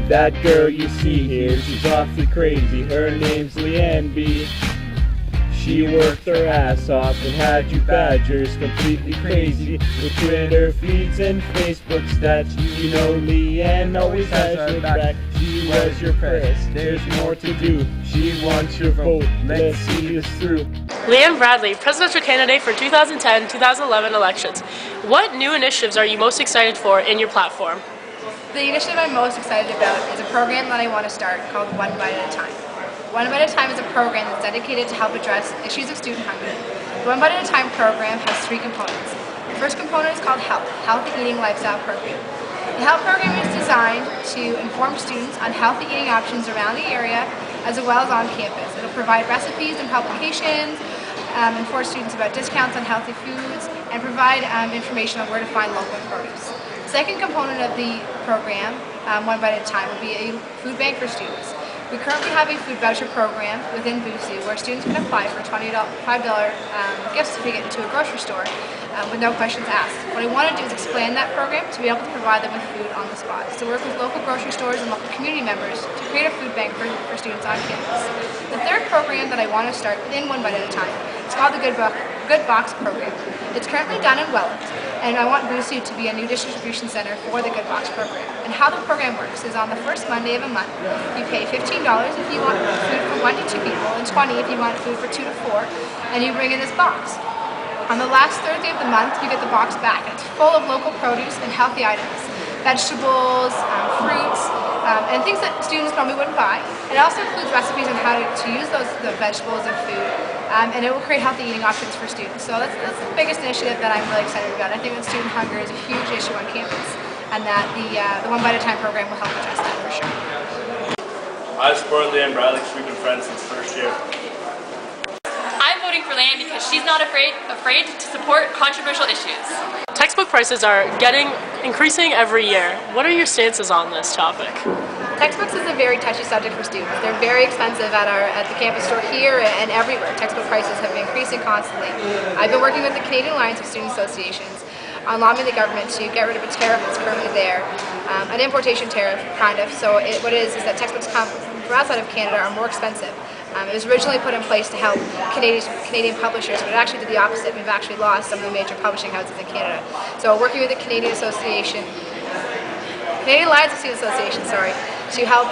That girl you see here, she's awfully crazy. Her name's Lianne B. She worked her ass off and had you badgers completely crazy with Twitter feeds and Facebook stats. You know Lianne always has your back. She was your press. There's more to do. She wants your vote. Let's see this through. Lianne Bradley, presidential candidate for 2010-2011 elections. What new initiatives are you most excited for in your platform? The initiative I'm most excited about is a program that I want to start called One Bite at a Time. One Bite at a Time is a program that's dedicated to help address issues of student hunger. The One Bite at a Time program has three components. The first component is called HELP, Healthy Eating Lifestyle Program. The HELP program is designed to inform students on healthy eating options around the area as well as on campus. It'll provide recipes and publications, inform students about discounts on healthy foods, and provide information on where to find local produce. The second component of the program, One Bite at a Time, will be a food bank for students. We currently have a food voucher program within Boosu where students can apply for a $5 gift certificate into a grocery store with no questions asked. What I want to do is expand that program to be able to provide them with food on the spot. So work with local grocery stores and local community members to create a food bank for students on campus. The third program that I want to start within One Bite at a Time is called the Good Box program. It's currently done in Welland, and I want Boosu to be a new distribution center for the Good Box program. And how the program works is on the first Monday of a month, you pay $15 if you want food for 1 to 2 people, and $20 if you want food for 2 to 4, and you bring in this box. On the last Thursday of the month, you get the box back. It's full of local produce and healthy items, vegetables, fruits, and things that students normally wouldn't buy. It also includes recipes on how to use the vegetables and food, and it will create healthy eating options for students. So that's the biggest initiative that I'm really excited about. I think that student hunger is a huge issue on campus, and that the One Bite at a Time program will help address that for sure. I support Lianne Bradley because we've been friends since first year. I'm voting for Lianne because she's not afraid to support controversial issues. Textbook prices are increasing every year. What are your stances on this topic? Textbooks is a very touchy subject for students. They're very expensive at the campus store here and everywhere. Textbook prices have been increasing constantly. I've been working with the Canadian Alliance of Student Associations on lobbying the government to get rid of a tariff that's currently there, an importation tariff, kind of. So what it is that textbooks come from outside of Canada are more expensive. It was originally put in place to help Canadian publishers, but it actually did the opposite. We've actually lost some of the major publishing houses in Canada. So working with the Canadian Alliance of Student Association, to help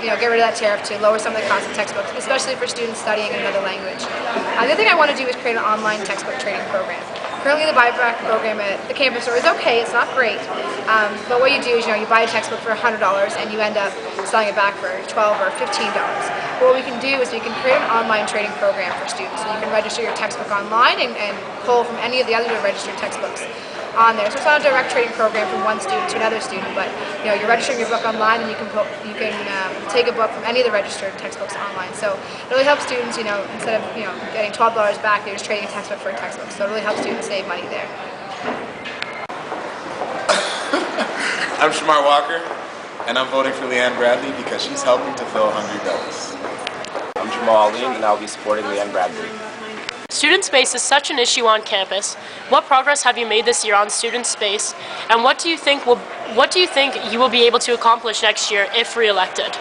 get rid of that tariff, to lower some of the cost of textbooks, especially for students studying another language. The other thing I want to do is create an online textbook trading program. Currently the buyback program at the campus store is okay, it's not great, but what you do is you buy a textbook for $100 and you end up selling it back for $12 or $15. But what we can do is we can create an online trading program for students. So you can register your textbook online and pull from any of the other registered textbooks on there. So it's not a direct trading program from one student to another student, but you're registering your book online and you can take a book from any of the registered textbooks online. So it really helps students, instead of getting $12 back, they're just trading a textbook for a textbook. So it really helps students save money there. I'm Shamar Walker, and I'm voting for Lianne Bradley because she's helping to fill hungry bellies. I'm Jamal Ali, and I'll be supporting Lianne Bradley. Student space is such an issue on campus. What progress have you made this year on student space, and what do you think you will be able to accomplish next year if re-elected?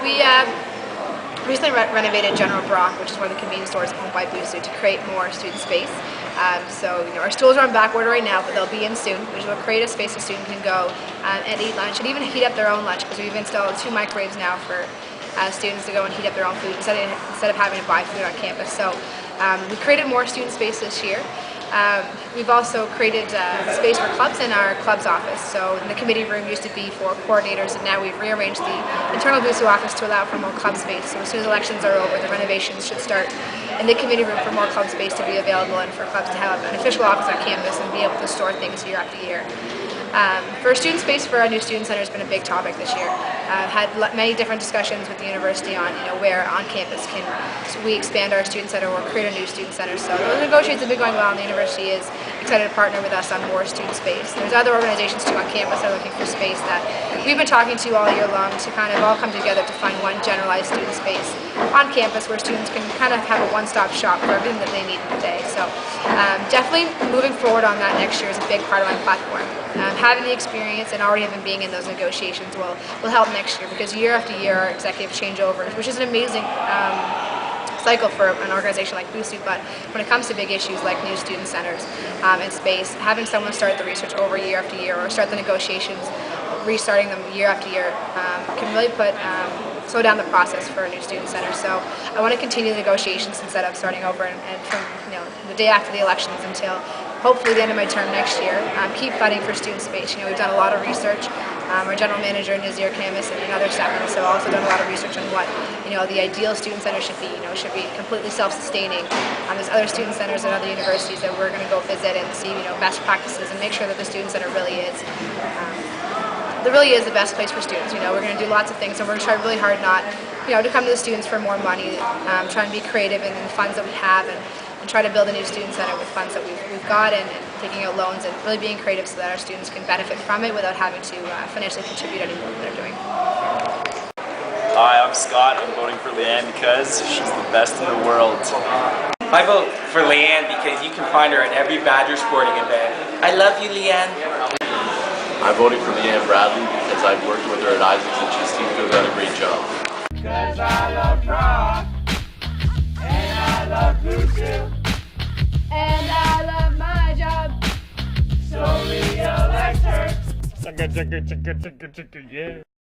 We recently renovated General Brock, which is one of the convenience stores owned by Boosu, to create more student space. So our stools are on back order right now, but they'll be in soon, which will create a space a student can go and eat lunch, and even heat up their own lunch, because we've installed 2 microwaves now for students to go and heat up their own food instead of having to buy food on campus. So we created more student space this year. We've also created space for clubs in our club's office. So the committee room used to be for coordinators, and now we've rearranged the internal Boosu office to allow for more club space. So as soon as elections are over, the renovations should start in the committee room for more club space to be available and for clubs to have an official office on campus and be able to store things year after year. For student space for our new student center has been a big topic this year. I've had many different discussions with the university on where on campus can we expand our student center or create a new student center. So those negotiations have been going well, and the university is excited to partner with us on more student space. There's other organizations too on campus that are looking for space that we've been talking to all year long to kind of all come together to find one generalized student space on campus where students can kind of have a one-stop shop for everything that they need in the day. So definitely moving forward on that next year is a big part of my platform. having the experience and already having being in those negotiations will help next year, because year after year our executives change over, which is an amazing cycle for an organization like Busu. But when it comes to big issues like new student centers and space, having someone start the research over year after year, or start the negotiations, restarting them year after year, can really slow down the process for a new student center. So I want to continue the negotiations instead of starting over and from the day after the elections until hopefully the end of my term next year. Keep fighting for student space. We've done a lot of research. Our general manager, Nazir Kamis, and another staff members have also done a lot of research on what the ideal student center should be. Should be completely self-sustaining. There's other student centers at other universities that we're going to go visit and see best practices and make sure that the student center really is the best place for students. We're going to do lots of things, and we're going to try really hard not to come to the students for more money. Trying to be creative in the funds that we have, and try to build a new student center with funds that we've got, and taking out loans, and really being creative so that our students can benefit from it without having to financially contribute any more than they're doing. Hi, I'm Scott. I'm voting for Lianne because she's the best in the world. I vote for Lianne because you can find her at every Badger sporting event. I love you, Lianne. I'm voting for Lianne Bradley because I've worked with her at Isaacs and she seems to have done a great job. Cause I love rock, and I love Busu, And I love my job. so re-elect her. Chugga, chugga, chugga, chugga, chugga, yeah.